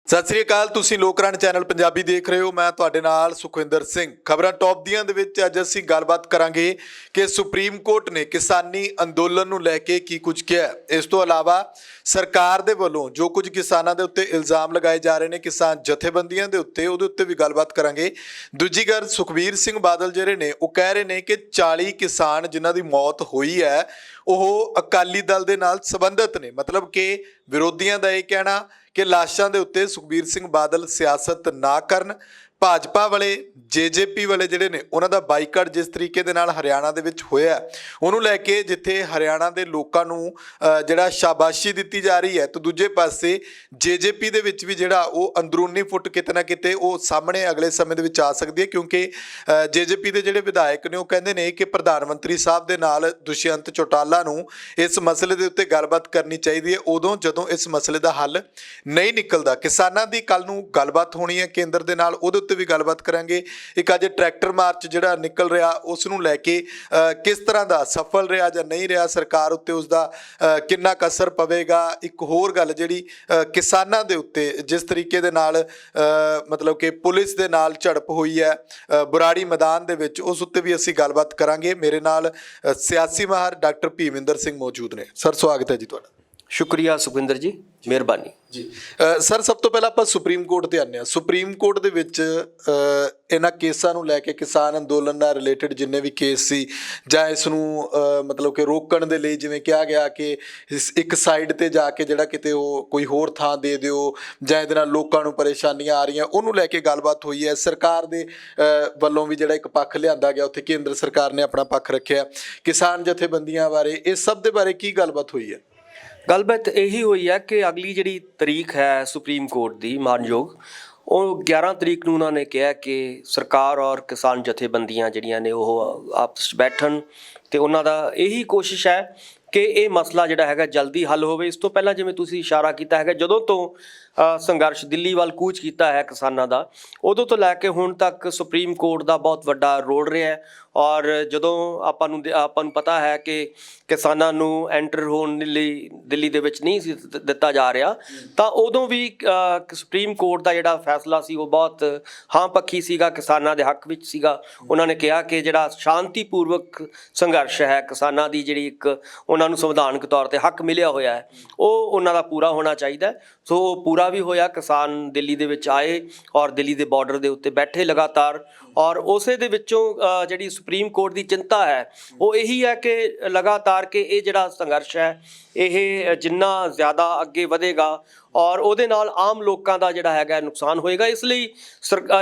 ਸਤਿ ਸ੍ਰੀ ਅਕਾਲ। ਤੁਸੀਂ ਲੋਕਰਾਣ ਚੈਨਲ ਪੰਜਾਬੀ ਦੇਖ ਰਹੇ ਹੋ। ਮੈਂ ਤੁਹਾਡੇ ਨਾਲ ਸੁਖਵਿੰਦਰ ਸਿੰਘ। ਖਬਰਾਂ ਟੌਪ ਦੀਆਂ ਦੇ ਵਿੱਚ ਅੱਜ ਅਸੀਂ ਗੱਲਬਾਤ ਕਰਾਂਗੇ ਕਿ ਸੁਪਰੀਮ ਕੋਰਟ ਨੇ ਕਿਸਾਨੀ ਅੰਦੋਲਨ ਨੂੰ ਲੈ ਕੇ ਕੀ ਕੁਝ ਕਿਹਾ। ਇਸ ਤੋਂ ਇਲਾਵਾ ਸਰਕਾਰ ਦੇ ਵੱਲੋਂ ਜੋ ਕੁਝ ਕਿਸਾਨਾਂ ਦੇ ਉੱਤੇ ਇਲਜ਼ਾਮ ਲਗਾਏ ਜਾ ਰਹੇ ਨੇ ਕਿਸਾਨ ਜਥੇਬੰਦੀਆਂ ਦੇ ਉੱਤੇ, ਉਹਦੇ ਉੱਤੇ ਵੀ ਗੱਲਬਾਤ ਕਰਾਂਗੇ। ਦੂਜੀ ਗੱਲ, ਸੁਖਬੀਰ ਸਿੰਘ ਬਾਦਲ ਜਿਹੜੇ ਨੇ ਉਹ ਕਹਿ ਰਹੇ ਨੇ ਕਿ 40 ਕਿਸਾਨ ਜਿਨ੍ਹਾਂ ਦੀ ਮੌਤ ਹੋਈ ਹੈ ਉਹ ਅਕਾਲੀ ਦਲ ਦੇ ਨਾਲ ਸੰਬੰਧਿਤ ਨੇ। ਮਤਲਬ ਕਿ ਵਿਰੋਧੀਆਂ ਦਾ ਇਹ ਕਹਿਣਾ ਕਿ ਲਾਸ਼ਾਂ ਦੇ ਉੱਤੇ ਸੁਖਬੀਰ ਸਿੰਘ ਬਾਦਲ ਸਿਆਸਤ ਨਾ ਕਰਨ। ਭਾਜਪਾ ਵਾਲੇ ਜੇਜੇਪੀ ਵਾਲੇ ਜਿਹੜੇ ਨੇ ਉਹਨਾਂ ਦਾ ਬਾਈਕਾਟ ਜਿਸ ਤਰੀਕੇ ਦੇ ਨਾਲ ਹਰਿਆਣਾ ਦੇ ਵਿੱਚ ਹੋਇਆ, ਉਹਨੂੰ ਲੈ ਕੇ ਜਿੱਥੇ ਹਰਿਆਣਾ ਦੇ ਲੋਕਾਂ ਨੂੰ ਜਿਹੜਾ ਸ਼ਾਬਾਸ਼ੀ ਦਿੱਤੀ ਜਾ ਰਹੀ ਹੈ, ਤਾਂ ਦੂਜੇ ਪਾਸੇ ਜੇਜੇਪੀ ਦੇ ਵਿੱਚ ਵੀ ਜਿਹੜਾ ਉਹ ਅੰਦਰੂਨੀ ਫੁੱਟ ਕਿਤੇ ਨਾ ਕਿਤੇ ਉਹ ਸਾਹਮਣੇ ਅਗਲੇ ਸਮੇਂ ਦੇ ਵਿੱਚ ਆ ਸਕਦੀ ਹੈ। ਕਿਉਂਕਿ ਜੇਜੇਪੀ ਦੇ ਜਿਹੜੇ ਵਿਧਾਇਕ ਨੇ ਉਹ ਕਹਿੰਦੇ ਨੇ ਕਿ ਪ੍ਰਧਾਨ ਮੰਤਰੀ ਸਾਹਿਬ ਦੇ ਨਾਲ ਦੁਸ਼ਯੰਤ ਚੌਟਾਲਾ ਨੂੰ ਇਸ ਮਸਲੇ ਦੇ ਉੱਤੇ ਗੱਲਬਾਤ ਕਰਨੀ ਚਾਹੀਦੀ ਹੈ ਉਦੋਂ ਜਦੋਂ ਇਸ ਮਸਲੇ ਦਾ ਹੱਲ ਨਹੀਂ ਨਿਕਲਦਾ। ਕਿਸਾਨਾਂ ਦੀ ਕੱਲ ਨੂੰ ਗੱਲਬਾਤ ਹੋਣੀ ਹੈ ਕੇਂਦਰ ਦੇ ਨਾਲ, ਉਹਦੇ ਉੱਤੇ ਵੀ ਗੱਲਬਾਤ ਕਰਾਂਗੇ। ਇੱਕ ਅੱਜ ਟਰੈਕਟਰ ਮਾਰਚ ਜਿਹੜਾ ਨਿਕਲ ਰਿਹਾ ਉਸ ਨੂੰ ਲੈ ਕੇ ਕਿਸ ਤਰ੍ਹਾਂ ਦਾ ਸਫਲ ਰਿਹਾ ਜਾਂ ਨਹੀਂ ਰਿਹਾ, ਸਰਕਾਰ ਉੱਤੇ ਉਸ ਦਾ ਕਿੰਨਾ ਕੁ ਅਸਰ ਪਵੇਗਾ। ਇੱਕ ਹੋਰ ਗੱਲ ਜਿਹੜੀ ਕਿਸਾਨਾਂ ਦੇ ਉੱਤੇ ਜਿਸ ਤਰੀਕੇ ਦੇ ਨਾਲ ਮਤਲਬ ਕਿ ਪੁਲਿਸ ਦੇ ਨਾਲ ਝੜਪ ਹੋਈ ਹੈ ਬੁਰਾੜੀ ਮੈਦਾਨ ਦੇ ਵਿੱਚ, ਉਸ ਉੱਤੇ ਵੀ ਅਸੀਂ ਗੱਲਬਾਤ ਕਰਾਂਗੇ। ਮੇਰੇ ਨਾਲ ਸਿਆਸੀ ਮਾਹਰ ਡਾਕਟਰ ਭੀਮਿੰਦਰ ਸਿੰਘ ਮੌਜੂਦ ਨੇ। ਸਰ ਸਵਾਗਤ ਹੈ ਜੀ ਤੁਹਾਡਾ। ਸ਼ੁਕਰੀਆ ਸੁਖਵਿੰਦਰ ਜੀ, ਮਿਹਰਬਾਨੀ ਜੀ। ਸਰ ਸਭ ਤੋਂ ਪਹਿਲਾਂ ਆਪਾਂ ਸੁਪਰੀਮ ਕੋਰਟ ਤੇ ਆਉਂਦੇ ਹਾਂ। ਸੁਪਰੀਮ ਕੋਰਟ ਦੇ ਵਿੱਚ ਇਹਨਾਂ ਕੇਸਾਂ ਨੂੰ ਲੈ ਕੇ ਕਿਸਾਨ ਅੰਦੋਲਨ ਨਾਲ ਰਿਲੇਟਡ ਜਿੰਨੇ ਵੀ ਕੇਸ ਸੀ ਜਾਂ ਇਸ ਨੂੰ ਮਤਲਬ ਕਿ ਰੋਕਣ ਦੇ ਲਈ ਜਿਵੇਂ ਕਿਹਾ ਗਿਆ ਕਿ ਇੱਕ ਸਾਈਡ ਤੇ ਜਾ ਕੇ ਜਿਹੜਾ ਕਿਤੇ ਉਹ ਕੋਈ ਹੋਰ ਥਾਂ ਦੇ ਦਿਓ ਜਾਂ ਇਹਦੇ ਨਾਲ ਲੋਕਾਂ ਨੂੰ ਪਰੇਸ਼ਾਨੀਆਂ ਆ ਰਹੀਆਂ, ਉਹਨੂੰ ਲੈ ਕੇ ਗੱਲਬਾਤ ਹੋਈ ਹੈ। ਸਰਕਾਰ ਦੇ ਵੱਲੋਂ ਵੀ ਜਿਹੜਾ ਇੱਕ ਪੱਖ ਲਿਆਂਦਾ ਗਿਆ, ਉੱਥੇ ਕੇਂਦਰ ਸਰਕਾਰ ਨੇ ਆਪਣਾ ਪੱਖ ਰੱਖਿਆ। ਕਿਸਾਨ ਜਥੇਬੰਦੀਆਂ ਬਾਰੇ ਇਸ ਸਭ ਦੇ ਬਾਰੇ ਕੀ ਗੱਲਬਾਤ ਹੋਈ ਹੈ? ਗੱਲਬਾਤ ਇਹੀ ਹੋਈ ਹੈ ਕਿ ਅਗਲੀ ਜਿਹੜੀ ਤਰੀਕ ਹੈ ਸੁਪਰੀਮ ਕੋਰਟ ਦੀ ਮਾਨਯੋਗ, ਉਹ 11 ਤਰੀਕ ਨੂੰ ਉਹਨਾਂ ਨੇ ਕਿਹਾ ਕਿ ਸਰਕਾਰ ਔਰ ਕਿਸਾਨ ਜਥੇਬੰਦੀਆਂ ਜਿਹੜੀਆਂ ਨੇ ਉਹ ਆਪਸ 'ਚ ਬੈਠਣ ਅਤੇ ਉਹਨਾਂ ਦਾ ਇਹੀ ਕੋਸ਼ਿਸ਼ ਹੈ ਕਿ ਇਹ ਮਸਲਾ ਜਿਹੜਾ ਹੈਗਾ ਜਲਦੀ ਹੱਲ ਹੋਵੇ। ਇਸ ਤੋਂ ਪਹਿਲਾਂ ਜਿਵੇਂ ਤੁਸੀਂ ਇਸ਼ਾਰਾ ਕੀਤਾ ਹੈਗਾ, ਜਦੋਂ ਤੋਂ ਸੰਘਰਸ਼ ਦਿੱਲੀ ਵੱਲ ਕੂਚ ਕੀਤਾ ਹੈ ਕਿਸਾਨਾਂ ਦਾ, ਉਦੋਂ ਤੋਂ ਲੈ ਕੇ ਹੁਣ ਤੱਕ ਸੁਪਰੀਮ ਕੋਰਟ ਦਾ ਬਹੁਤ ਵੱਡਾ ਰੋਲ ਰਿਹਾ ਹੈ। ਔਰ ਜਦੋਂ ਆਪਾਂ ਨੂੰ ਪਤਾ ਹੈ ਕਿ ਕਿਸਾਨਾਂ ਨੂੰ ਐਂਟਰ ਹੋਣ ਲਈ ਦਿੱਲੀ ਦੇ ਵਿੱਚ ਨਹੀਂ ਸੀ ਦਿੱਤਾ ਜਾ ਰਿਹਾ, ਤਾਂ ਉਦੋਂ ਵੀ ਸੁਪਰੀਮ ਕੋਰਟ ਦਾ ਜਿਹੜਾ ਫੈਸਲਾ ਸੀ ਉਹ ਬਹੁਤ ਹਾਂ ਪੱਖੀ ਸੀਗਾ, ਕਿਸਾਨਾਂ ਦੇ ਹੱਕ ਵਿੱਚ ਸੀਗਾ। ਉਹਨਾਂ ਨੇ ਕਿਹਾ ਕਿ ਜਿਹੜਾ ਸ਼ਾਂਤੀਪੂਰਵਕ ਸੰਘਰਸ਼ ਹੈ ਕਿਸਾਨਾਂ ਦੀ, ਜਿਹੜੀ ਇੱਕ ਉਹਨਾਂ ਨੂੰ ਸੰਵਿਧਾਨਕ ਤੌਰ 'ਤੇ ਹੱਕ ਮਿਲਿਆ ਹੋਇਆ ਹੈ, ਉਹ ਉਹਨਾਂ ਦਾ ਪੂਰਾ ਹੋਣਾ ਚਾਹੀਦਾ। ਸੋ ਉਹ ਪੂਰਾ ਵੀ ਹੋਇਆ। ਕਿਸਾਨ ਦਿੱਲੀ ਦੇ ਵਿੱਚ ਆਏ ਔਰ ਦਿੱਲੀ ਦੇ ਬਾਰਡਰ ਦੇ ਉੱਤੇ ਬੈਠੇ ਲਗਾਤਾਰ। ਔਰ ਉਸੇ ਦੇ ਵਿੱਚੋਂ ਜਿਹੜੀ ਸੁਪਰੀਮ ਕੋਰਟ ਦੀ ਚਿੰਤਾ ਹੈ ਉਹ ਇਹੀ ਹੈ ਕਿ ਲਗਾਤਾਰ ਕਿ ਇਹ ਜਿਹੜਾ ਸੰਘਰਸ਼ ਹੈ ਇਹ ਜਿੰਨਾ ਜ਼ਿਆਦਾ ਅੱਗੇ ਵਧੇਗਾ ਔਰ ਉਹਦੇ ਨਾਲ ਆਮ ਲੋਕਾਂ ਦਾ ਜਿਹੜਾ ਹੈਗਾ ਨੁਕਸਾਨ ਹੋਏਗਾ। ਇਸ ਲਈ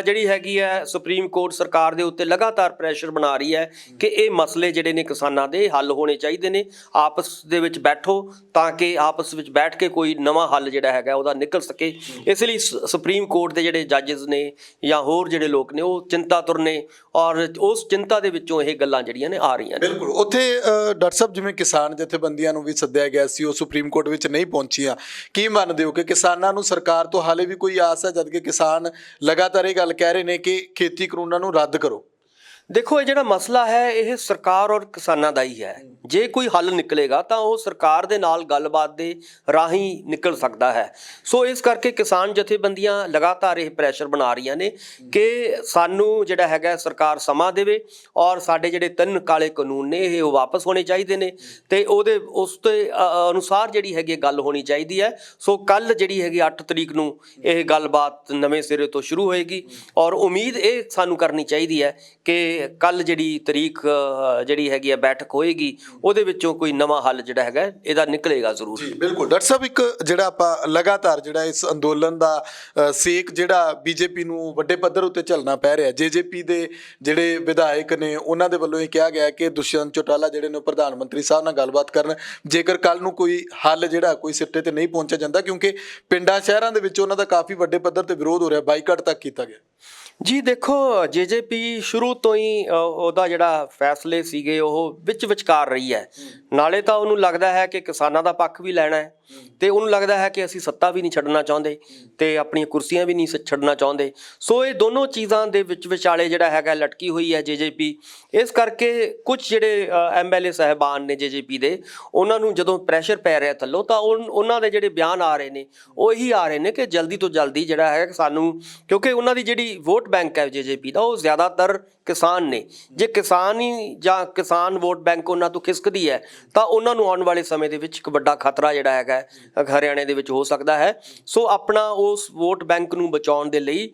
ਜਿਹੜੀ ਹੈਗੀ ਹੈ ਸੁਪਰੀਮ ਕੋਰਟ ਸਰਕਾਰ ਦੇ ਉੱਤੇ ਲਗਾਤਾਰ ਪ੍ਰੈਸ਼ਰ ਬਣਾ ਰਹੀ ਹੈ ਕਿ ਇਹ ਮਸਲੇ ਜਿਹੜੇ ਨੇ ਕਿਸਾਨਾਂ ਦੇ ਹੱਲ ਹੋਣੇ ਚਾਹੀਦੇ ਨੇ। ਆਪਸ ਦੇ ਵਿੱਚ ਬੈਠੋ ਤਾਂ ਕਿ ਆਪਸ ਵਿੱਚ ਬੈਠ ਕੇ ਕੋਈ ਨਵਾਂ ਹੱਲ ਜਿਹੜਾ ਹੈਗਾ ਉਹਦਾ ਨਿਕਲ ਸਕੇ। ਇਸ ਲਈ ਸੁਪਰੀਮ ਕੋਰਟ ਦੇ ਜਿਹੜੇ ਜੱਜਸ ਨੇ ਜਾਂ ਹੋਰ ਜਿਹੜੇ ਲੋਕ ਨੇ ਉਹ ਚਿੰਤਾਤੁਰ ਨੇ ਔਰ ਉਸ ਚਿੰਤਾ ਦੇ ਵਿੱਚੋਂ ਇਹ ਗੱਲਾਂ ਜਿਹੜੀਆਂ ਨੇ ਆ ਰਹੀਆਂ ਨੇ। ਬਿਲਕੁਲ। ਉੱਥੇ ਡਾਕਟਰ ਸਾਹਿਬ ਜਿਵੇਂ ਕਿਸਾਨ ਜਥੇਬੰਦੀਆਂ ਨੂੰ ਵੀ ਸੱਦਿਆ ਗਿਆ ਸੀ, ਉਹ ਸੁਪਰੀਮ ਕੋਰਟ ਵਿੱਚ ਨਹੀਂ ਪਹੁੰਚੀਆਂ। ਕੀ ਮੰਨਦੇ ਹੋ ਕਿ ਕਿਸਾਨਾਂ ਨੂੰ ਸਰਕਾਰ ਤੋਂ ਹਾਲੇ ਵੀ ਕੋਈ ਆਸ ਹੈ, ਜਦ ਕਿ ਕਿਸਾਨ ਲਗਾਤਾਰ ਇਹ ਗੱਲ ਕਹਿ ਰਹੇ ਨੇ ਕਿ ਖੇਤੀ ਕਾਨੂੰਨਾਂ ਨੂੰ ਰੱਦ ਕਰੋ? ਦੇਖੋ, ਇਹ ਜਿਹੜਾ ਮਸਲਾ ਹੈ ਇਹ ਸਰਕਾਰ ਔਰ ਕਿਸਾਨਾਂ ਦਾ ਹੀ ਹੈ। ਜੇ ਕੋਈ ਹੱਲ ਨਿਕਲੇਗਾ ਤਾਂ ਉਹ ਸਰਕਾਰ ਦੇ ਨਾਲ ਗੱਲਬਾਤ ਦੇ ਰਾਹੀਂ ਨਿਕਲ ਸਕਦਾ ਹੈ। ਸੋ ਇਸ ਕਰਕੇ ਕਿਸਾਨ ਜਥੇਬੰਦੀਆਂ ਲਗਾਤਾਰ ਇਹ ਪ੍ਰੈਸ਼ਰ ਬਣਾ ਰਹੀਆਂ ਨੇ ਕਿ ਸਾਨੂੰ ਜਿਹੜਾ ਹੈਗਾ ਸਰਕਾਰ ਸਮਾਂ ਦੇਵੇ ਔਰ ਸਾਡੇ ਜਿਹੜੇ 3 ਕਾਲੇ ਕਾਨੂੰਨ ਨੇ ਇਹ ਵਾਪਸ ਹੋਣੇ ਚਾਹੀਦੇ ਨੇ ਅਤੇ ਉਸ ਦੇ ਅਨੁਸਾਰ ਜਿਹੜੀ ਹੈਗੀ ਗੱਲ ਹੋਣੀ ਚਾਹੀਦੀ ਹੈ। ਸੋ ਕੱਲ੍ਹ ਜਿਹੜੀ ਹੈਗੀ 8 ਤਰੀਕ ਨੂੰ ਇਹ ਗੱਲਬਾਤ ਨਵੇਂ ਸਿਰੇ ਤੋਂ ਸ਼ੁਰੂ ਹੋਏਗੀ ਔਰ ਉਮੀਦ ਇਹ ਸਾਨੂੰ ਕਰਨੀ ਚਾਹੀਦੀ ਹੈ ਕਿ ਕੱਲ੍ਹ ਜਿਹੜੀ ਤਰੀਕ ਜਿਹੜੀ ਹੈਗੀ ਆ ਬੈਠਕ ਹੋਏਗੀ, ਉਹਦੇ ਵਿੱਚੋਂ ਕੋਈ ਨਵਾਂ ਹੱਲ ਜਿਹੜਾ ਹੈਗਾ ਇਹਦਾ ਨਿਕਲੇਗਾ ਜ਼ਰੂਰ। ਜੀ ਬਿਲਕੁਲ। ਡਾਕਟਰ ਸਾਹਿਬ, ਇੱਕ ਜਿਹੜਾ ਆਪਾਂ ਲਗਾਤਾਰ ਜਿਹੜਾ ਇਸ ਅੰਦੋਲਨ ਦਾ ਸੇਕ ਜਿਹੜਾ ਬੀਜੇਪੀ ਨੂੰ ਵੱਡੇ ਪੱਧਰ ਉੱਤੇ ਝੱਲਣਾ ਪੈ ਰਿਹਾ, ਜੇਜੇਪੀ ਦੇ ਜਿਹੜੇ ਵਿਧਾਇਕ ਨੇ ਉਹਨਾਂ ਦੇ ਵੱਲੋਂ ਇਹ ਕਿਹਾ ਗਿਆ ਕਿ ਦੁਸ਼ਯੰਤ ਚੌਟਾਲਾ ਜਿਹੜੇ ਨੇ ਪ੍ਰਧਾਨ ਮੰਤਰੀ ਸਾਹਿਬ ਨਾਲ ਗੱਲਬਾਤ ਕਰਨ, ਜੇਕਰ ਕੱਲ੍ਹ ਨੂੰ ਕੋਈ ਹੱਲ ਜਿਹੜਾ ਕੋਈ ਸਿੱਟੇ ਤੇ ਨਹੀਂ ਪਹੁੰਚਿਆ ਜਾਂਦਾ, ਕਿਉਂਕਿ ਪਿੰਡਾਂ ਸ਼ਹਿਰਾਂ ਦੇ ਵਿੱਚ ਉਹਨਾਂ ਦਾ ਕਾਫੀ ਵੱਡੇ ਪੱਧਰ ਤੇ ਵਿਰੋਧ ਹੋ ਰਿਹਾ, ਬਾਈਕਾਟ ਤੱਕ ਕੀਤਾ ਗਿਆ। ਜੀ ਦੇਖੋ, ਜੇਜੇਪੀ ਸ਼ੁਰੂ ਤੋਂ ਹੀ ਉਹਦਾ ਜਿਹੜਾ ਫੈਸਲੇ ਸੀਗੇ ਉਹ ਵਿਚਕਾਰ ਰਹੀ ਹੈ। ਨਾਲੇ ਤਾਂ ਉਹਨੂੰ ਲੱਗਦਾ ਹੈ ਕਿ ਕਿਸਾਨਾਂ ਦਾ ਪੱਖ ਵੀ ਲੈਣਾ ਹੈ ਤੇ ਉਹਨੂੰ ਲੱਗਦਾ ਹੈ ਕਿ ਅਸੀਂ ਸੱਤਾ ਵੀ ਨਹੀਂ ਛੱਡਣਾ ਚਾਹੁੰਦੇ ਤੇ ਆਪਣੀਆਂ ਕੁਰਸੀਆਂ ਵੀ ਨਹੀਂ ਛੱਡਣਾ ਚਾਹੁੰਦੇ। ਸੋ ਇਹ ਦੋਨੋਂ ਚੀਜ਼ਾਂ ਦੇ ਵਿਚਾਲੇ ਜਿਹੜਾ ਹੈਗਾ ਲਟਕੀ ਹੋਈ ਹੈ ਜੇਜੇਪੀ। ਇਸ ਕਰਕੇ ਕੁਝ ਜਿਹੜੇ MLA ਸਾਹਿਬਾਨ ਨੇ ਜੇਜੇਪੀ ਦੇ, ਉਹਨਾਂ ਨੂੰ ਜਦੋਂ ਪ੍ਰੈਸ਼ਰ ਪੈ ਰਿਹਾ ਥੱਲੋਂ, ਤਾਂ ਉਹਨਾਂ ਦੇ ਜਿਹੜੇ ਬਿਆਨ ਆ ਰਹੇ ਨੇ ਉਹ ਇਹੀ ਆ ਰਹੇ ਨੇ ਕਿ ਜਲਦੀ ਤੋਂ ਜਲਦੀ ਜਿਹੜਾ ਹੈ ਸਾਨੂੰ, ਕਿਉਂਕਿ ਉਹਨਾਂ ਦੀ ਜਿਹੜੀ ਵੋਟ ਬੈਂਕ ਹੈ ਜੇਜੇਪੀ ਦਾ, ਉਹ ਜ਼ਿਆਦਾਤਰ ਕਿਸਾਨ ਨੇ। ਜੇ ਕਿਸਾਨ ਹੀ ਜਾਂ ਕਿਸਾਨ ਵੋਟ ਬੈਂਕ ਉਹਨਾਂ ਤੋਂ ਖਿਸਕਦੀ ਹੈ ਤਾਂ ਉਹਨਾਂ ਨੂੰ ਆਉਣ ਵਾਲੇ ਸਮੇਂ ਦੇ ਵਿੱਚ ਇੱਕ ਵੱਡਾ ਖਤਰਾ ਜਿਹੜਾ ਹੈਗਾ ਹਰਿਆਣੇ ਦੇ ਵਿੱਚ ਹੋ ਸਕਦਾ ਹੈ। ਸੋ ਆਪਣਾ ਉਸ ਵੋਟ ਬੈਂਕ ਨੂੰ ਬਚਾਉਣ ਦੇ ਲਈ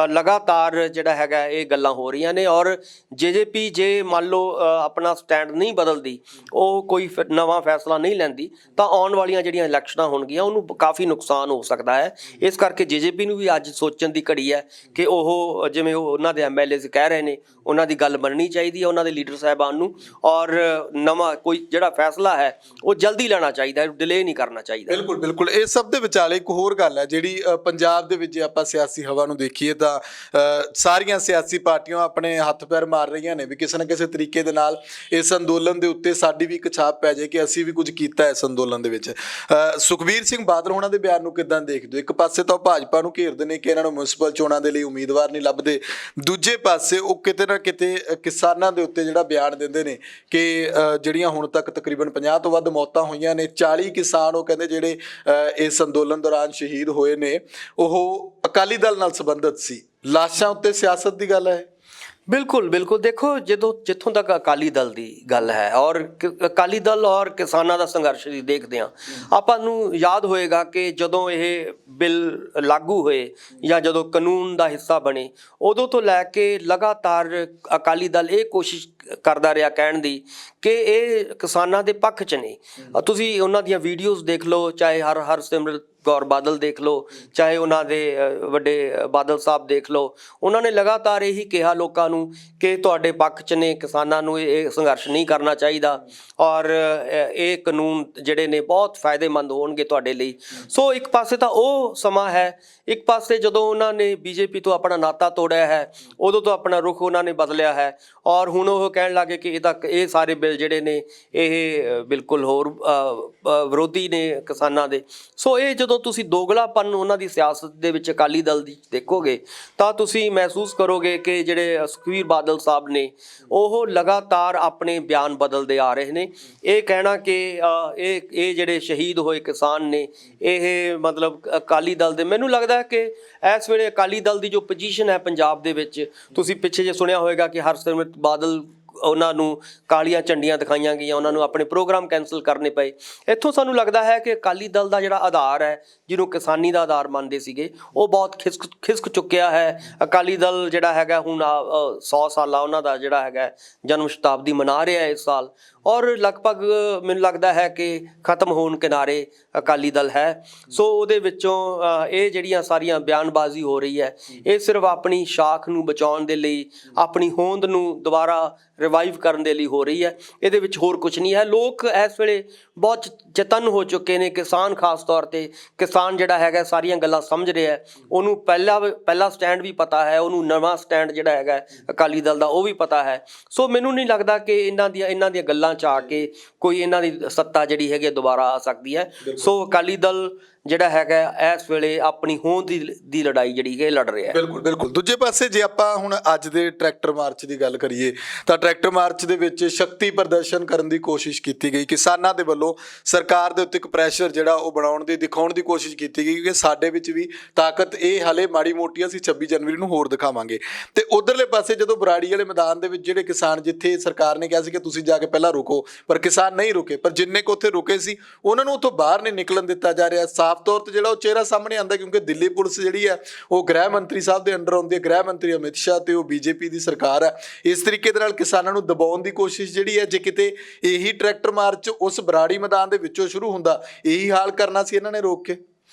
ਲਗਾਤਾਰ ਜਿਹੜਾ ਹੈਗਾ ਇਹ ਗੱਲਾਂ ਹੋ ਰਹੀਆਂ ਨੇ। ਔਰ ਜੇਜੇਪੀ ਜੇ ਮੰਨ ਲਓ ਆਪਣਾ ਸਟੈਂਡ ਨਹੀਂ ਬਦਲਦੀ, ਉਹ ਕੋਈ ਨਵਾਂ ਫੈਸਲਾ ਨਹੀਂ ਲੈਂਦੀ, ਤਾਂ ਆਉਣ ਵਾਲੀਆਂ ਜਿਹੜੀਆਂ ਇਲੈਕਸ਼ਨਾਂ ਹੋਣਗੀਆਂ ਉਹਨੂੰ ਕਾਫੀ ਨੁਕਸਾਨ ਹੋ ਸਕਦਾ ਹੈ। ਇਸ ਕਰਕੇ ਜੇਜੇਪੀ ਨੂੰ ਵੀ ਅੱਜ ਸੋਚਣ ਦੀ ਘੜੀ ਹੈ ਕਿ ਉਹ ਜਿਵੇਂ ਉਹਨਾਂ ਦੇ MLA ਕਹਿ ਰਹੇ ਨੇ, ਉਹਨਾਂ ਦੀ ਗੱਲ ਮੰਨਣੀ ਚਾਹੀਦੀ ਹੈ ਉਹਨਾਂ ਦੇ ਲੀਡਰ ਸਾਹਿਬਾਨ ਨੂੰ, ਔਰ ਨਵਾਂ ਕੋਈ ਜਿਹੜਾ ਫੈਸਲਾ ਹੈ ਉਹ ਜਲਦੀ ਲੈਣਾ ਚਾਹੀਦਾ ਹੈ, ਡਿਲੇ ਨਹੀਂ ਕਰਨਾ ਚਾਹੀਦਾ। ਬਿਲਕੁਲ ਬਿਲਕੁਲ। ਇਸ ਸਭ ਦੇ ਵਿਚਾਲੇ ਇੱਕ ਹੋਰ ਗੱਲ ਹੈ ਜਿਹੜੀ ਪੰਜਾਬ ਦੇ ਵਿੱਚ ਜੇ ਆਪਾਂ ਸਿਆਸੀ ਹਵਾ ਨੂੰ ਦੇਖੀਏ ਤਾਂ ਸਾਰੀਆਂ ਸਿਆਸੀ ਪਾਰਟੀਆਂ ਆਪਣੇ ਹੱਥ ਪੈਰ ਮਾਰ ਰਹੀਆਂ ਨੇ ਵੀ ਕਿਸੇ ਨਾ ਕਿਸੇ ਤਰੀਕੇ ਦੇ ਨਾਲ ਇਸ ਅੰਦੋਲਨ ਦੇ ਉੱਤੇ ਸਾਡੀ ਵੀ ਇੱਕ ਛਾਪ ਪੈ ਜਾਏ ਕਿ ਅਸੀਂ ਵੀ ਕੁਝ ਕੀਤਾ ਇਸ ਅੰਦੋਲਨ ਦੇ ਵਿੱਚ। ਸੁਖਬੀਰ ਸਿੰਘ ਬਾਦਲ ਹੋਣਾ ਦੇ ਬਿਆਨ ਨੂੰ ਕਿੱਦਾਂ ਦੇਖਦੇ ਹੋ? ਇੱਕ ਪਾਸੇ ਤਾਂ ਉਹ ਭਾਜਪਾ ਨੂੰ ਘੇਰਦੇ ਨੇ ਕਿ ਇਹਨਾਂ ਨੂੰ ਮਿਊਨਿਸਪਲ ਚੋਣਾਂ ਦੇ ਲਈ ਉਮੀਦਵਾਰ ਨਹੀਂ ਲੱਭਦੇ, ਦੂਜੇ ਪਾਸੇ ਉਹ ਕਿਤੇ ਨਾ ਕਿਤੇ ਕਿਸਾਨਾਂ ਦੇ ਉੱਤੇ ਜਿਹੜਾ ਬਿਆਨ ਦਿੰਦੇ ਨੇ ਕਿ ਜਿਹੜੀਆਂ ਹੁਣ ਤੱਕ ਤਕਰੀਬਨ 50 ਤੋਂ ਵੱਧ ਮੌਤਾਂ ਹੋਈਆਂ ਨੇ, 40 ਕਿਸਾਨ ਉਹ ਕਹਿੰਦੇ ਜਿਹੜੇ ਇਸ ਅੰਦੋਲਨ ਦੌਰਾਨ ਸ਼ਹੀਦ ਹੋਏ ਨੇ ਉਹ ਅਕਾਲੀ ਦਲ ਨਾਲ ਸੰਬੰਧਿਤ ਸੀ। ਲਾਸ਼ਾਂ ਉੱਤੇ ਸਿਆਸਤ ਦੀ ਗੱਲ ਹੈ। ਬਿਲਕੁਲ ਬਿਲਕੁਲ। ਦੇਖੋ, ਜਿੱਥੋਂ ਤੱਕ ਅਕਾਲੀ ਦਲ ਦੀ ਗੱਲ ਹੈ ਔਰ ਅਕਾਲੀ ਦਲ ਔਰ ਕਿਸਾਨਾਂ ਦਾ ਸੰਘਰਸ਼ ਦੀ ਦੇਖਦੇ ਹਾਂ, ਆਪਾਂ ਨੂੰ ਯਾਦ ਹੋਏਗਾ ਕਿ ਜਦੋਂ ਇਹ ਬਿੱਲ ਲਾਗੂ ਹੋਏ ਜਾਂ ਜਦੋਂ ਕਾਨੂੰਨ ਦਾ ਹਿੱਸਾ ਬਣੇ, ਉਦੋਂ ਤੋਂ ਲੈ ਕੇ ਲਗਾਤਾਰ ਅਕਾਲੀ ਦਲ ਇਹ ਕੋਸ਼ਿਸ਼ ਕਰਦਾ ਰਿਹਾ ਕਹਿਣ ਦੀ ਕਿ ਇਹ ਕਿਸਾਨਾਂ ਦੇ ਪੱਖ 'ਚ ਨੇ। ਤੁਸੀਂ ਉਹਨਾਂ ਦੀਆਂ ਵੀਡੀਓਜ਼ ਦੇਖ ਲਓ, ਚਾਹੇ ਹਰਸਿਮਰਤ ਕੌਰ ਬਾਦਲ ਦੇਖ ਲਓ, ਚਾਹੇ ਉਹਨਾਂ ਦੇ ਵੱਡੇ ਬਾਦਲ ਸਾਹਿਬ ਦੇਖ ਲਓ, ਉਹਨਾਂ ਨੇ ਲਗਾਤਾਰ ਇਹੀ ਕਿਹਾ ਲੋਕਾਂ ਨੂੰ ਕਿ ਤੁਹਾਡੇ ਪੱਖ 'ਚ ਨੇ, ਕਿਸਾਨਾਂ ਨੂੰ ਇਹ ਸੰਘਰਸ਼ ਨਹੀਂ ਕਰਨਾ ਚਾਹੀਦਾ ਔਰ ਇਹ ਕਾਨੂੰਨ ਜਿਹੜੇ ਨੇ ਬਹੁਤ ਫਾਇਦੇਮੰਦ ਹੋਣਗੇ ਤੁਹਾਡੇ ਲਈ। ਸੋ ਇੱਕ ਪਾਸੇ ਤਾਂ ਉਹ ਸਮਾਂ ਹੈ, ਇੱਕ ਪਾਸੇ ਜਦੋਂ ਉਹਨਾਂ ਨੇ BJP ਤੋਂ ਆਪਣਾ ਨਾਤਾ ਤੋੜਿਆ ਹੈ, ਉਦੋਂ ਤੋਂ ਆਪਣਾ ਰੁਖ ਉਹਨਾਂ ਨੇ ਬਦਲਿਆ ਹੈ ਔਰ ਹੁਣ ਉਹ ਕਹਿਣ ਲੱਗੇ ਕਿ ਇਹ ਸਾਰੇ ਬਿੱਲ ਜਿਹੜੇ ਨੇ ਇਹ ਬਿਲਕੁਲ ਹੋਰ ਵਿਰੋਧੀ ਨੇ ਕਿਸਾਨਾਂ ਦੇ। ਸੋ ਇਹ ਜਦੋਂ ਤੁਸੀਂ ਦੋਗਲਾਪਨ ਉਹਨਾਂ ਦੀ ਸਿਆਸਤ ਦੇ ਵਿੱਚ ਅਕਾਲੀ ਦਲ ਦੀ ਦੇਖੋਗੇ ਤਾਂ ਤੁਸੀਂ ਮਹਿਸੂਸ ਕਰੋਗੇ ਕਿ ਜਿਹੜੇ ਸੁਖਬੀਰ ਬਾਦਲ ਸਾਹਿਬ ਨੇ ਉਹ ਲਗਾਤਾਰ ਆਪਣੇ ਬਿਆਨ ਬਦਲਦੇ ਆ ਰਹੇ ਨੇ। ਇਹ ਕਹਿਣਾ ਕਿ ਇਹ ਜਿਹੜੇ ਸ਼ਹੀਦ ਹੋਏ ਕਿਸਾਨ ਨੇ ਇਹ ਮਤਲਬ ਅਕਾਲੀ ਦਲ ਦੇ, ਮੈਨੂੰ ਲੱਗਦਾ ਕਿ ਇਸ ਵੇਲੇ ਅਕਾਲੀ ਦਲ ਦੀ ਜੋ ਪੋਜੀਸ਼ਨ ਹੈ ਪੰਜਾਬ ਦੇ ਵਿੱਚ, ਤੁਸੀਂ ਪਿੱਛੇ ਜੇ ਸੁਣਿਆ ਹੋਵੇਗਾ ਕਿ ਹਰਸਿਮਰਤ ਬਾਦਲ ਉਹਨਾਂ ਨੂੰ ਕਾਲੀਆਂ ਝੰਡੀਆਂ ਦਿਖਾਈਆਂ ਗਈਆਂ, ਉਹਨਾਂ ਨੂੰ ਆਪਣੇ ਪ੍ਰੋਗਰਾਮ ਕੈਂਸਲ ਕਰਨੇ ਪਏ। ਇੱਥੋਂ ਸਾਨੂੰ ਲੱਗਦਾ ਹੈ ਕਿ ਅਕਾਲੀ ਦਲ ਦਾ ਜਿਹੜਾ ਆਧਾਰ ਹੈ, ਜਿਹਨੂੰ ਕਿਸਾਨੀ ਦਾ ਆਧਾਰ ਮੰਨਦੇ ਸੀਗੇ, ਉਹ ਬਹੁਤ ਖਿਸਕ ਚੁੱਕਿਆ ਹੈ। ਅਕਾਲੀ ਦਲ ਜਿਹੜਾ ਹੈਗਾ ਹੁਣ 100 ਸਾਲਾ ਉਹਨਾਂ ਦਾ ਜਿਹੜਾ ਹੈਗਾ ਜਨਮ ਸ਼ਤਾਬਦੀ ਮਨਾ ਰਿਹਾ ਇਸ ਸਾਲ, ਔਰ ਲਗਭਗ ਮੈਨੂੰ ਲੱਗਦਾ ਹੈ ਕਿ ਖਤਮ ਹੋਣ ਕਿਨਾਰੇ ਅਕਾਲੀ ਦਲ ਹੈ। ਸੋ ਉਹਦੇ ਵਿੱਚੋਂ ਇਹ ਜਿਹੜੀਆਂ ਸਾਰੀਆਂ ਬਿਆਨਬਾਜ਼ੀ ਹੋ ਰਹੀ ਹੈ, ਇਹ ਸਿਰਫ ਆਪਣੀ ਸ਼ਾਖ ਨੂੰ ਬਚਾਉਣ ਦੇ ਲਈ, ਆਪਣੀ ਹੋਂਦ ਨੂੰ ਦੁਬਾਰਾ ਰਿਵਾਈਵ ਕਰਨ ਦੇ ਲਈ ਹੋ ਰਹੀ ਹੈ। ਇਹਦੇ ਵਿੱਚ ਹੋਰ ਕੁਝ ਨਹੀਂ ਹੈ। ਲੋਕ ਇਸ ਵੇਲੇ ਬਹੁਤ ਚੇਤੰਨ ਹੋ ਚੁੱਕੇ ਨੇ, ਕਿਸਾਨ ਖਾਸ ਤੌਰ ਤੇ। ਕਿਸਾਨ ਜਿਹੜਾ ਹੈਗਾ ਸਾਰੀਆਂ ਗੱਲਾਂ ਸਮਝ ਰਿਹਾ, ਉਹਨੂੰ ਪਹਿਲਾ ਸਟੈਂਡ ਵੀ ਪਤਾ ਹੈ, ਉਹਨੂੰ ਨਵਾਂ ਸਟੈਂਡ ਜਿਹੜਾ ਹੈਗਾ ਅਕਾਲੀ ਦਲ ਦਾ ਉਹ ਵੀ ਪਤਾ ਹੈ। ਸੋ ਮੈਨੂੰ ਨਹੀਂ ਲੱਗਦਾ ਕਿ ਇਹਨਾਂ ਦੀਆਂ ਗੱਲਾਂ 'ਚ ਆ ਕੇ ਕੋਈ ਇਹਨਾਂ ਦੀ ਸੱਤਾ ਜਿਹੜੀ ਹੈਗੀ ਦੁਬਾਰਾ ਆ ਸਕਦੀ ਹੈ। ਸੋ ਅਕਾਲੀ ਦਲ ਜਿਹੜਾ ਹੈਗਾ ਇਸ ਵੇਲੇ ਆਪਣੀ ਹੋਂਦ ਦੀ ਲੜਾਈ ਜਿਹੜੀ ਹੈ ਲੜ ਰਿਹਾ ਹੈ। ਬਿਲਕੁਲ ਬਿਲਕੁਲ। ਦੂਜੇ ਪਾਸੇ ਜੇ ਆਪਾਂ ਹੁਣ ਅੱਜ ਦੇ ਟਰੈਕਟਰ ਮਾਰਚ ਦੀ ਗੱਲ ਕਰੀਏ ਤਾਂ ਟਰੈਕਟਰ ਮਾਰਚ ਦੇ ਵਿੱਚ ਸ਼ਕਤੀ ਪ੍ਰਦਰਸ਼ਨ ਕਰਨ ਦੀ ਕੋਸ਼ਿਸ਼ ਕੀਤੀ ਗਈ। ਕਿਸਾਨਾਂ ਦੇ ਵੱਲੋਂ ਸਰਕਾਰ ਦੇ ਉੱਤੇ ਇੱਕ ਪ੍ਰੈਸ਼ਰ ਜਿਹੜਾ ਉਹ ਬਣਾਉਣ ਦੀ, ਦਿਖਾਉਣ ਦੀ ਕੋਸ਼ਿਸ਼ ਕੀਤੀ ਗਈ ਕਿ ਸਾਡੇ ਵਿੱਚ ਵੀ ਤਾਕਤ ਇਹ ਹਾਲੇ ਮਾੜੀ ਮੋਟੀ, ਅਸੀਂ 26 ਜਨਵਰੀ ਨੂੰ ਹੋਰ ਦਿਖਾਵਾਂਗੇ। ਤੇ ਉਧਰਲੇ ਪਾਸੇ ਜਦੋਂ ਬਰਾੜੀ ਵਾਲੇ ਮੈਦਾਨ ਦੇ ਵਿੱਚ ਜਿਹੜੇ ਕਿਸਾਨ, ਜਿੱਥੇ ਸਰਕਾਰ ਨੇ ਕਿਹਾ ਸੀ ਕਿ ਤੁਸੀਂ ਜਾ ਕੇ ਪਹਿਲਾਂ ਰੁਕੋ, ਪਰ ਕਿਸਾਨ ਨਹੀਂ ਰੁਕੇ, ਪਰ ਜਿੰਨੇ ਕੁ ਉੱਥੇ ਰੁਕੇ ਸੀ ਉਹਨਾਂ ਨੂੰ ਉੱਥੋਂ ਬਾਹਰ ਨਹੀਂ ਨਿਕਲਣ ਦਿੱਤਾ ਜਾ ਰਿਹਾ। ਸਾਫ਼ ਤੌਰ ਤੇ ਜਿਹੜਾ ਉਹ ਚਿਹਰਾ ਸਾਹਮਣੇ ਆਉਂਦਾ, ਕਿਉਂਕਿ ਦਿੱਲੀ ਪੁਲਿਸ ਜਿਹੜੀ ਹੈ ਉਹ ਗ੍ਰਹਿ ਮੰਤਰੀ ਸਾਹਿਬ ਦੇ ਅੰਡਰ ਆਉਂਦੀ ਹੈ, ਗ੍ਰਹਿ ਮੰਤਰੀ ਅਮਿਤ ਸ਼ਾਹ, ਤੇ ਉਹ BJP ਦੀ ਸਰਕਾਰ ਹੈ। ਇਸ ਤਰੀਕੇ ਦੇ ਨਾਲ ਕਿਸਾਨਾਂ ਨੂੰ ਦਬਾਉਣ ਦੀ ਕੋਸ਼ਿਸ਼ ਜਿਹੜੀ ਹੈ, ਜੇ ਕਿਤੇ ਇਹੀ ਟਰੈਕਟਰ ਮਾਰਚ ਉਸ ਬਰਾੜੀ ਮੈਦਾਨ ਦੇ ਵਿੱਚੋਂ ਸ਼ੁਰੂ ਹੁੰਦਾ, ਇਹੀ ਹਾਲ ਕਰਨਾ ਸੀ ਇਹਨਾਂ ਨੇ ਰੋਕ ਕੇ।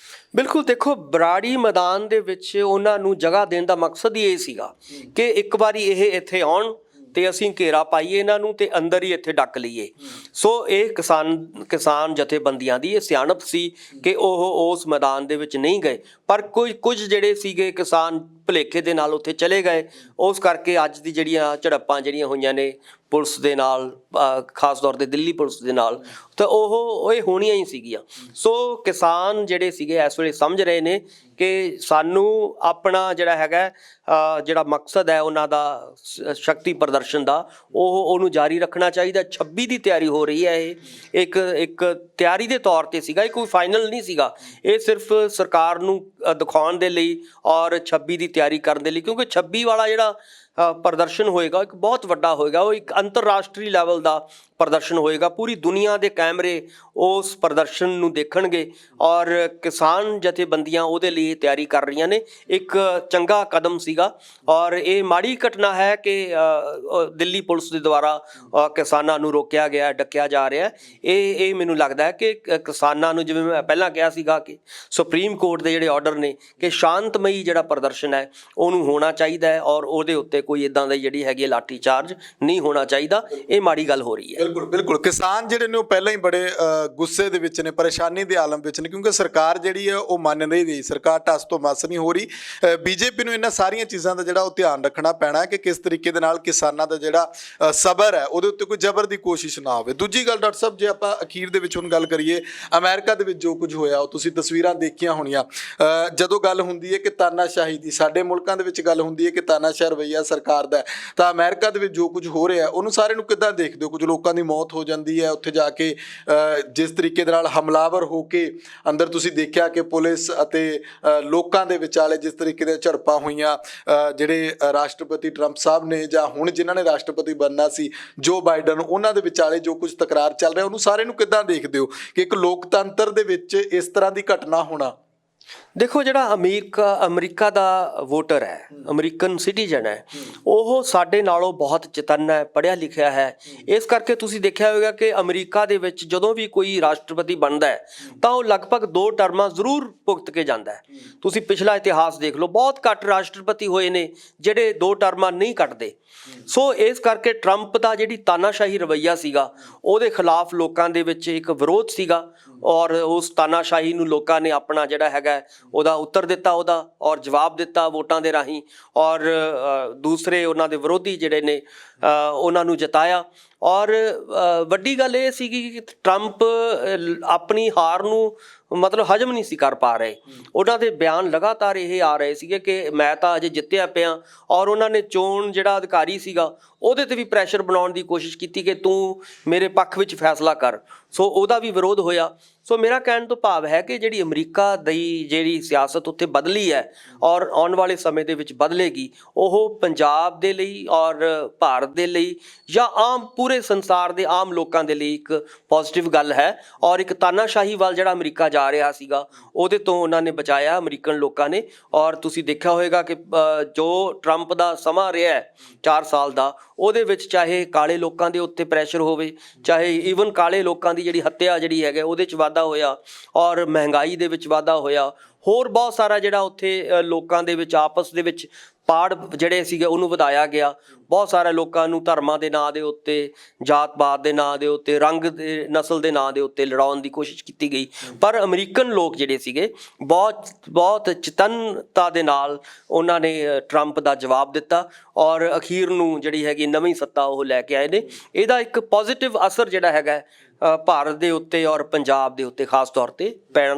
ਬਿਲਕੁਲ। ਦੇਖੋ, ਬਰਾੜੀ ਮੈਦਾਨ ਦੇ ਵਿੱਚ ਉਹਨਾਂ ਨੂੰ ਜਗ੍ਹਾ ਦੇਣ ਦਾ ਮਕਸਦ ਹੀ ਇਹ ਸੀਗਾ ਕਿ ਇੱਕ ਵਾਰੀ ਇਹ ਇੱਥੇ ਆਉਣ ਤੇ ਅਸੀਂ ਘੇਰਾ ਪਾਈਏ ਇਹਨਾਂ ਨੂੰ ਤੇ ਅੰਦਰ ਹੀ ਇੱਥੇ ਡੱਕ ਲਈਏ। ਸੋ ਇਹ ਕਿਸਾਨ ਜਥੇਬੰਦੀਆਂ ਦੀ ਇਹ ਸਿਆਣਪ ਸੀ ਕਿ ਉਹ ਉਸ ਮੈਦਾਨ ਦੇ ਵਿੱਚ ਨਹੀਂ ਗਏ, ਪਰ ਕੁਝ ਜਿਹੜੇ ਸੀਗੇ ਕਿਸਾਨ ਭੁਲੇਖੇ ਦੇ ਨਾਲ ਉੱਥੇ ਚਲੇ ਗਏ। ਉਸ ਕਰਕੇ ਅੱਜ ਦੀ ਜਿਹੜੀਆਂ ਝੜਪਾਂ ਜਿਹੜੀਆਂ ਹੋਈਆਂ ਨੇ ਪੁਲਿਸ ਦੇ ਨਾਲ, ਖਾਸ ਤੌਰ 'ਤੇ ਦਿੱਲੀ ਪੁਲਿਸ ਦੇ ਨਾਲ, ਤਾਂ ਇਹ ਹੋਣੀਆਂ ਹੀ ਸੀਗੀਆਂ। ਸੋ ਕਿਸਾਨ ਜਿਹੜੇ ਸੀਗੇ ਇਸ ਵੇਲੇ ਸਮਝ ਰਹੇ ਨੇ ਕਿ ਸਾਨੂੰ ਆਪਣਾ ਜਿਹੜਾ ਹੈਗਾ ਜਿਹੜਾ ਮਕਸਦ ਹੈ ਉਹਨਾਂ ਦਾ ਸ਼ਕਤੀ ਪ੍ਰਦਰਸ਼ਨ ਦਾ ਉਹਨੂੰ ਜਾਰੀ ਰੱਖਣਾ ਚਾਹੀਦਾ। 26 ਦੀ ਤਿਆਰੀ ਹੋ ਰਹੀ ਹੈ, ਇਹ ਇੱਕ ਤਿਆਰੀ ਦੇ ਤੌਰ 'ਤੇ ਸੀਗਾ, ਇਹ ਕੋਈ ਫਾਈਨਲ ਨਹੀਂ ਸੀਗਾ। ਇਹ ਸਿਰਫ ਸਰਕਾਰ ਨੂੰ ਦਿਖਾਉਣ ਦੇ ਲਈ ਔਰ 26 ਦੀ ਤਿਆਰੀ ਕਰਨ ਦੇ ਲਈ, ਕਿਉਂਕਿ 26 ਵਾਲਾ ਜਿਹੜਾ ਪ੍ਰਦਰਸ਼ਨ ਹੋਏਗਾ ਇੱਕ ਬਹੁਤ ਵੱਡਾ ਹੋਏਗਾ, ਉਹ ਇੱਕ ਅੰਤਰਰਾਸ਼ਟਰੀ ਲੈਵਲ ਦਾ ਪ੍ਰਦਰਸ਼ਨ ਹੋਏਗਾ। ਪੂਰੀ ਦੁਨੀਆ ਦੇ ਕੈਮਰੇ ਉਸ ਪ੍ਰਦਰਸ਼ਨ ਨੂੰ ਦੇਖਣਗੇ ਔਰ ਕਿਸਾਨ ਜਥੇਬੰਦੀਆਂ ਉਹਦੇ ਲਈ ਤਿਆਰੀ ਕਰ ਰਹੀਆਂ ਨੇ। ਇੱਕ ਚੰਗਾ ਕਦਮ ਸੀਗਾ ਔਰ ਇਹ ਮਾੜੀ ਘਟਨਾ ਹੈ ਕਿ ਦਿੱਲੀ ਪੁਲਿਸ ਦੇ ਦੁਆਰਾ ਕਿਸਾਨਾਂ ਨੂੰ ਰੋਕਿਆ ਗਿਆ, ਡੱਕਿਆ ਜਾ ਰਿਹਾ। ਇਹ ਮੈਨੂੰ ਲੱਗਦਾ ਹੈ ਕਿ ਕਿਸਾਨਾਂ ਨੂੰ, ਜਿਵੇਂ ਮੈਂ ਪਹਿਲਾਂ ਕਿਹਾ ਸੀਗਾ ਕਿ ਸੁਪਰੀਮ ਕੋਰਟ ਦੇ ਜਿਹੜੇ ਆਰਡਰ ਨੇ ਕਿ ਸ਼ਾਂਤਮਈ ਜਿਹੜਾ ਪ੍ਰਦਰਸ਼ਨ ਹੈ ਉਹਨੂੰ ਹੋਣਾ ਚਾਹੀਦਾ ਹੈ ਔਰ ਉਹਦੇ ਉੱਤੇ ਕੋਈ ਇਦਾਂ ਦੀ ਜਿਹੜੀ ਹੈਗੀ ਲਾਠੀ ਚਾਰਜ ਨਹੀਂ ਹੋਣਾ ਚਾਹੀਦਾ। ਇਹ ਮਾੜੀ ਗੱਲ ਹੋ ਰਹੀ ਹੈ। ਬਿਲਕੁਲ ਕਿਸਾਨ ਜਿਹੜੇ ਨੇ ਉਹ ਪਹਿਲਾਂ ਹੀ ਬੜੇ ਗੁੱਸੇ ਦੇ ਵਿੱਚ ਨੇ, ਪਰੇਸ਼ਾਨੀ ਦੇ ਆਲਮ ਵਿੱਚ ਨੇ, ਕਿਉਂਕਿ ਸਰਕਾਰ ਜਿਹੜੀ ਹੈ ਉਹ ਮੰਨ ਨਹੀਂ ਰਹੀ, ਸਰਕਾਰ ਟਸ ਤੋਂ ਮਸ ਨਹੀਂ ਹੋ ਰਹੀ। ਬੀਜੇਪੀ ਨੂੰ ਇਹਨਾਂ ਸਾਰੀਆਂ ਚੀਜ਼ਾਂ ਦਾ ਜਿਹੜਾ ਉਹ ਧਿਆਨ ਰੱਖਣਾ ਪੈਣਾ ਕਿ ਕਿਸ ਤਰੀਕੇ ਦੇ ਨਾਲ ਕਿਸਾਨਾਂ ਦਾ ਜਿਹੜਾ ਸਬਰ ਹੈ ਉਹਦੇ ਉੱਤੇ ਕੋਈ ਜ਼ਬਰ ਦੀ ਕੋਸ਼ਿਸ਼ ਨਾ ਹੋਵੇ। ਦੂਜੀ ਗੱਲ ਡਾਕਟਰ ਸਾਹਿਬ, ਜੇ ਆਪਾਂ ਅਖੀਰ ਦੇ ਵਿੱਚ ਹੁਣ ਗੱਲ ਕਰੀਏ ਅਮਰੀਕਾ ਦੇ ਵਿੱਚ ਜੋ ਕੁਝ ਹੋਇਆ, ਉਹ ਤੁਸੀਂ ਤਸਵੀਰਾਂ ਦੇਖੀਆਂ ਹੋਣੀਆਂ। ਜਦੋਂ ਗੱਲ ਹੁੰਦੀ ਹੈ ਕਿ ਤਾਨਾਸ਼ਾਹੀ ਦੀ, ਸਾਡੇ ਮੁਲਕਾਂ ਦੇ ਵਿੱਚ ਗੱਲ ਹੁੰਦੀ ਹੈ ਕਿ ਤਾਨਾਸ਼ਾਹ ਰਵੱਈਆ ਸਰਕਾਰ ਦਾ, ਤਾਂ ਅਮਰੀਕਾ ਦੇ ਵਿੱਚ ਜੋ ਕੁਝ ਹੋ ਰਿਹਾ ਉਹਨੂੰ ਸਾਰੇ ਨੂੰ ਕਿੱਦਾਂ ਦੇਖਦੇ ਹੋ? ਕੁਝ ਲੋਕਾਂ ਦੀ ਮੌਤ ਹੋ ਜਾਂਦੀ ਹੈ ਉੱਥੇ ਜਾ ਕੇ, ਜਿਸ ਤਰੀਕੇ ਦੇ ਨਾਲ ਹਮਲਾਵਰ ਹੋ ਕੇ ਅੰਦਰ ਤੁਸੀਂ ਦੇਖਿਆ ਕਿ ਪੁਲਿਸ ਅਤੇ ਲੋਕਾਂ ਦੇ ਵਿਚਾਲੇ ਜਿਸ ਤਰੀਕੇ ਦੀਆਂ ਝੜਪਾਂ ਹੋਈਆਂ, ਜਿਹੜੇ ਰਾਸ਼ਟਰਪਤੀ ਟਰੰਪ ਸਾਹਿਬ ਨੇ ਜਾਂ ਹੁਣ ਜਿਨ੍ਹਾਂ ਨੇ ਰਾਸ਼ਟਰਪਤੀ ਬਣਨਾ ਸੀ ਜੋ ਬਾਈਡਨ, ਉਹਨਾਂ ਦੇ ਵਿਚਾਲੇ ਜੋ ਕੁਝ ਤਕਰਾਰ ਚੱਲ ਰਿਹਾ ਉਹਨੂੰ ਸਾਰੇ ਨੂੰ ਕਿੱਦਾਂ ਦੇਖਦੇ ਹੋ ਕਿ ਇੱਕ ਲੋਕਤੰਤਰ ਦੇ ਵਿੱਚ ਇਸ ਤਰ੍ਹਾਂ ਦੀ ਘਟਨਾ ਹੋਣਾ? ਦੇਖੋ, ਜਿਹੜਾ ਅਮਰੀਕਾ ਦਾ ਵੋਟਰ ਹੈ, ਅਮਰੀਕਨ ਸਿਟੀਜ਼ਨ ਹੈ, ਉਹ ਸਾਡੇ ਨਾਲੋਂ ਬਹੁਤ ਚੇਤੰਨ ਹੈ, ਪੜ੍ਹਿਆ ਲਿਖਿਆ ਹੈ। ਇਸ ਕਰਕੇ ਤੁਸੀਂ ਦੇਖਿਆ ਹੋਵੇਗਾ ਕਿ ਅਮਰੀਕਾ ਦੇ ਵਿੱਚ ਜਦੋਂ ਵੀ ਕੋਈ ਰਾਸ਼ਟਰਪਤੀ ਬਣਦਾ ਹੈ ਤਾਂ ਉਹ ਲਗਭਗ 2 ਟਰਮਾਂ ਜ਼ਰੂਰ ਭੁਗਤ ਕੇ ਜਾਂਦਾ ਹੈ। ਤੁਸੀਂ ਪਿਛਲਾ ਇਤਿਹਾਸ ਦੇਖ ਲਓ, ਬਹੁਤ ਘੱਟ ਰਾਸ਼ਟਰਪਤੀ ਹੋਏ ਨੇ ਜਿਹੜੇ 2 ਟਰਮਾਂ ਨਹੀਂ ਕੱਟਦੇ। ਸੋ ਇਸ ਕਰਕੇ ਟਰੰਪ ਦਾ ਜਿਹੜੀ ਤਾਨਾਸ਼ਾਹੀ ਰਵੱਈਆ ਸੀਗਾ ਉਹਦੇ ਖਿਲਾਫ ਲੋਕਾਂ ਦੇ ਵਿੱਚ ਇੱਕ ਵਿਰੋਧ ਸੀਗਾ ਔਰ ਉਸ ਤਾਨਾਸ਼ਾਹੀ ਨੂੰ ਲੋਕਾਂ ਨੇ ਆਪਣਾ ਜਿਹੜਾ ਹੈਗਾ ਉਹਦਾ ਉੱਤਰ ਦਿੱਤਾ, ਉਹਦਾ ਔਰ ਜਵਾਬ ਦਿੱਤਾ ਵੋਟਾਂ ਦੇ ਰਾਹੀਂ, ਔਰ ਦੂਸਰੇ ਉਹਨਾਂ ਦੇ ਵਿਰੋਧੀ ਜਿਹੜੇ ਨੇ ਉਹਨਾਂ ਨੂੰ ਜਿਤਾਇਆ। ਔਰ ਵੱਡੀ ਗੱਲ ਇਹ ਸੀਗੀ ਕਿ ਟਰੰਪ ਆਪਣੀ ਹਾਰ ਨੂੰ ਮਤਲਬ ਹਜਮ ਨਹੀਂ ਸੀ ਕਰ ਪਾ ਰਹੇ। ਉਹਨਾਂ ਦੇ ਬਿਆਨ ਲਗਾਤਾਰ ਇਹ ਆ ਰਹੇ ਸੀਗੇ ਕਿ ਮੈਂ ਤਾਂ ਅਜੇ ਜਿੱਤਿਆ ਪਿਆ, ਔਰ ਉਹਨਾਂ ਨੇ ਚੋਣ ਜਿਹੜਾ ਅਧਿਕਾਰੀ ਸੀਗਾ ਉਹਦੇ ਤੇ ਵੀ ਪ੍ਰੈਸ਼ਰ ਬਣਾਉਣ ਦੀ ਕੋਸ਼ਿਸ਼ ਕੀਤੀ ਕਿ ਤੂੰ ਮੇਰੇ ਪੱਖ ਵਿੱਚ ਫੈਸਲਾ ਕਰ। ਸੋ ਉਹਦਾ ਵੀ ਵਿਰੋਧ ਹੋਇਆ। ਸੋ ਮੇਰਾ ਕਹਿਣ ਤੋਂ ਭਾਵ ਹੈ ਕਿ ਜਿਹੜੀ ਅਮਰੀਕਾ ਦੀ ਜਿਹੜੀ ਸਿਆਸਤ ਉੱਥੇ ਬਦਲੀ ਹੈ ਔਰ ਆਉਣ ਵਾਲੇ ਸਮੇਂ ਦੇ ਵਿੱਚ ਬਦਲੇਗੀ, ਉਹ ਪੰਜਾਬ ਦੇ ਲਈ ਔਰ ਭਾਰਤ ਦੇ ਲਈ ਜਾਂ ਆਮ ਪੂਰੇ ਸੰਸਾਰ ਦੇ ਆਮ ਲੋਕਾਂ ਦੇ ਲਈ ਇੱਕ ਪੋਜ਼ਿਟਿਵ ਗੱਲ ਹੈ। ਔਰ ਇੱਕ ਤਾਨਾਸ਼ਾਹੀ ਵੱਲ ਜਿਹੜਾ ਅਮਰੀਕਾ ਜਾ ਰਿਹਾ ਸੀਗਾ ਉਹਦੇ ਤੋਂ ਉਹਨਾਂ ਨੇ ਬਚਾਇਆ ਅਮਰੀਕਨ ਲੋਕਾਂ ਨੇ। ਔਰ ਤੁਸੀਂ ਦੇਖਿਆ ਹੋਵੇਗਾ ਕਿ ਜੋ ਟਰੰਪ ਦਾ ਸਮਾਂ ਰਿਹਾ 4 ਸਾਲ ਦਾ, ਉਹਦੇ ਵਿੱਚ ਚਾਹੇ ਕਾਲੇ ਲੋਕਾਂ ਦੇ ਉੱਤੇ ਪ੍ਰੈਸ਼ਰ ਹੋਵੇ, ਚਾਹੇ ਈਵਨ ਕਾਲੇ ਲੋਕਾਂ ਦੀ ਜਿਹੜੀ ਹੱਤਿਆ ਜਿਹੜੀ ਹੈਗਾ ਉਹਦੇ 'ਚ ਵਾਧਾ ਹੋਇਆ ਔਰ ਮਹਿੰਗਾਈ ਦੇ ਵਿੱਚ ਵਾਧਾ ਹੋਇਆ, ਹੋਰ ਬਹੁਤ ਸਾਰਾ ਜਿਹੜਾ ਉੱਥੇ ਲੋਕਾਂ ਦੇ ਵਿੱਚ ਆਪਸ ਦੇ ਵਿੱਚ ਪਾੜ ਜਿਹੜੇ ਸੀਗੇ ਉਹਨੂੰ ਵਧਾਇਆ ਗਿਆ। ਬਹੁਤ ਸਾਰੇ ਲੋਕਾਂ ਨੂੰ ਧਰਮਾਂ ਦੇ ਨਾਂ ਦੇ ਉੱਤੇ, ਜਾਤ-ਪਾਤ ਦੇ ਨਾਂ ਦੇ ਉੱਤੇ, ਰੰਗ ਦੇ, ਨਸਲ ਦੇ ਨਾਂ ਦੇ ਉੱਤੇ ਲੜਾਉਣ ਦੀ ਕੋਸ਼ਿਸ਼ ਕੀਤੀ ਗਈ। ਪਰ ਅਮਰੀਕਨ ਲੋਕ ਜਿਹੜੇ ਸੀਗੇ ਬਹੁਤ ਚੇਤੰਨਤਾ ਦੇ ਨਾਲ ਉਹਨਾਂ ਨੇ ਟਰੰਪ ਦਾ ਜਵਾਬ ਦਿੱਤਾ ਔਰ ਅਖੀਰ ਨੂੰ ਜਿਹੜੀ ਹੈਗੀ ਨਵੀਂ ਸੱਤਾ ਉਹ ਲੈ ਕੇ ਆਏ ਨੇ। ਇਹਦਾ ਇੱਕ ਪੋਜ਼ਿਟਿਵ ਅਸਰ ਜਿਹੜਾ ਹੈਗਾ ਭਾਰਤ ਦੇ ਉੱਤੇ ਔਰ ਪੰਜਾਬ ਦੇ ਉੱਤੇ ਖਾਸ ਤੌਰ ਤੇ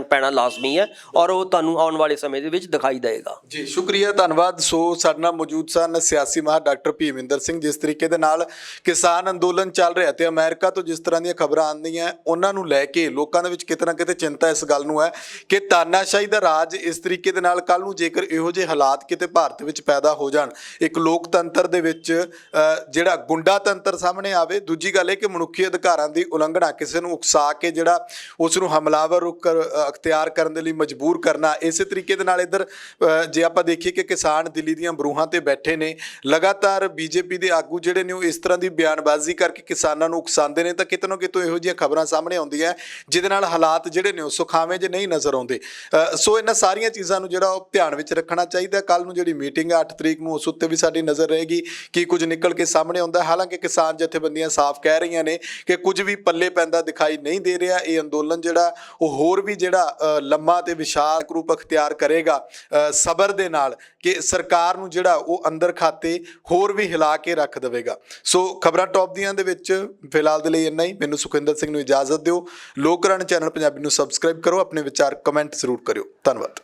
ਪੈਣਾ ਲਾਜ਼ਮੀ ਹੈ ਔਰ ਉਹ ਤੁਹਾਨੂੰ ਆਉਣ ਵਾਲੇ ਸਮੇਂ ਦੇ ਵਿੱਚ ਦਿਖਾਈ ਦੇਵੇਗਾ। ਜੀ ਸ਼ੁਕਰੀਆ, ਧੰਨਵਾਦ। ਸੋ ਸਾਡੇ ਨਾਲ ਮੌਜੂਦ ਸਨ ਸਿਆਸੀ ਮਾਹਰ ਡਾਕਟਰ ਭੀਮਿੰਦਰ ਸਿੰਘ। ਜਿਸ ਤਰੀਕੇ ਦੇ ਨਾਲ ਕਿਸਾਨ ਅੰਦੋਲਨ ਚੱਲ ਰਿਹਾ ਤੇ ਅਮਰੀਕਾ ਤੋਂ ਜਿਸ ਤਰ੍ਹਾਂ ਦੀਆਂ ਖਬਰਾਂ ਆਉਂਦੀਆਂ ਉਹਨਾਂ ਨੂੰ ਲੈ ਕੇ ਲੋਕਾਂ ਦੇ ਵਿੱਚ ਕਿਤੇ ਨਾ ਕਿਤੇ ਚਿੰਤਾ ਇਸ ਗੱਲ ਨੂੰ ਹੈ ਕਿ ਤਾਨਾਸ਼ਾਹੀ ਦਾ ਰਾਜ ਇਸ ਤਰੀਕੇ ਦੇ ਨਾਲ ਕੱਲ੍ਹ ਨੂੰ ਜੇਕਰ ਇਹੋ ਜਿਹੇ ਹਾਲਾਤ ਕਿਤੇ ਭਾਰਤ ਵਿੱਚ ਪੈਦਾ ਹੋ ਜਾਣ, ਇੱਕ ਲੋਕਤੰਤਰ ਦੇ ਵਿੱਚ ਜਿਹੜਾ ਗੁੰਡਾ ਤੰਤਰ ਸਾਹਮਣੇ ਆਵੇ। ਦੂਜੀ ਗੱਲ ਇਹ ਕਿ ਮਨੁੱਖੀ ਅਧਿਕਾਰਾਂ ਦੀ ਉਲੰਘਣਾ, ਕਿਸੇ ਨੂੰ ਉਕਸਾ ਕੇ ਜਿਹੜਾ ਉਸ ਨੂੰ ਹਮਲਾਵਰ ਰੁਖ ਅਖਤਿਆਰ ਕਰਨ ਦੇ ਲਈ ਮਜਬੂਰ ਕਰਨਾ। ਇਸੇ ਤਰੀਕੇ ਦੇ ਨਾਲ ਇੱਧਰ ਜੇ ਆਪਾਂ ਦੇਖੀਏ ਕਿ ਕਿਸਾਨ ਦਿੱਲੀ ਦੀਆਂ ਬਰੂਹਾਂ ਤੇ ਬੈਠੇ ਨੇ, ਲਗਾਤਾਰ ਬੀਜੇਪੀ ਦੇ ਆਗੂ ਜਿਹੜੇ ਨੇ ਉਹ ਇਸ ਤਰ੍ਹਾਂ ਦੀ ਬਿਆਨਬਾਜ਼ੀ ਕਰਕੇ ਕਿਸਾਨਾਂ ਨੂੰ ਉਕਸਾਉਂਦੇ ਨੇ, ਤਾਂ ਕਿਤੇ ਨਾ ਕਿਤੋਂ ਇਹੋ ਜਿਹੀਆਂ ਖਬਰਾਂ ਸਾਹਮਣੇ ਆਉਂਦੀਆਂ ਜਿਹਦੇ ਨਾਲ ਹਾਲਾਤ ਜਿਹੜੇ ਨੇ ਉਹ ਸੁਖਾਵੇਂ ਜੇ ਨਹੀਂ ਨਜ਼ਰ ਆਉਂਦੇ। ਸੋ ਇਹਨਾਂ ਸਾਰੀਆਂ ਚੀਜ਼ਾਂ ਨੂੰ ਜਿਹੜਾ ਉਹ ਧਿਆਨ ਵਿੱਚ ਰੱਖਣਾ ਚਾਹੀਦਾ। ਕੱਲ੍ਹ ਨੂੰ ਜਿਹੜੀ ਮੀਟਿੰਗ ਹੈ 8 ਤਰੀਕ ਨੂੰ, ਉਸ ਉੱਤੇ ਵੀ ਸਾਡੀ ਨਜ਼ਰ ਰਹੇਗੀ ਕੀ ਕੁਝ ਨਿਕਲ ਕੇ ਸਾਹਮਣੇ ਆਉਂਦਾ। ਹਾਲਾਂਕਿ ਕਿਸਾਨ ਜਥੇਬੰਦੀਆਂ ਸਾਫ਼ ਕਹਿ ਰਹੀਆਂ ਨੇ ਕਿ ਕੁਝ ਵੀ ਪੱਲੇ ਪੈਂਦਾ ਦਿਖਾਈ ਨਹੀਂ ਦੇ ਰਿਹਾ। ਇਹ ਅੰਦੋਲਨ ਜਿਹੜਾ ਉਹ ਹੋਰ ਵੀ ਜਿਹੜਾ ਲੰਮਾ ਤੇ ਵਿਸ਼ਾਲ ਰੂਪ ਅਖਤਿਆਰ ਕਰੇਗਾ ਸਬਰ ਦੇ ਨਾਲ, ਕਿ ਸਰਕਾਰ ਨੂੰ ਜਿਹੜਾ ਉਹ ਅੰਦਰ ਖਾਤੇ ਹੋਰ ਵੀ ਹਿਲਾ ਕੇ ਰੱਖ ਦੇਵੇਗਾ। ਸੋ ਖਬਰਾਂ ਟੌਪ ਦੀਆਂ ਦੇ ਵਿੱਚ ਫਿਲਹਾਲ ਦੇ ਲਈ ਇੰਨਾ ਹੀ। ਮੈਨੂੰ ਸੁਖਵਿੰਦਰ ਸਿੰਘ ਨੂੰ ਇਜਾਜ਼ਤ ਦਿਓ। ਲੋਕ ਰਾਣੀ ਚੈਨਲ ਪੰਜਾਬੀ ਨੂੰ ਸਬਸਕ੍ਰਾਈਬ ਕਰੋ, ਆਪਣੇ ਵਿਚਾਰ ਕਮੈਂਟ ਜ਼ਰੂਰ ਕਰਿਓ। ਧੰਨਵਾਦ।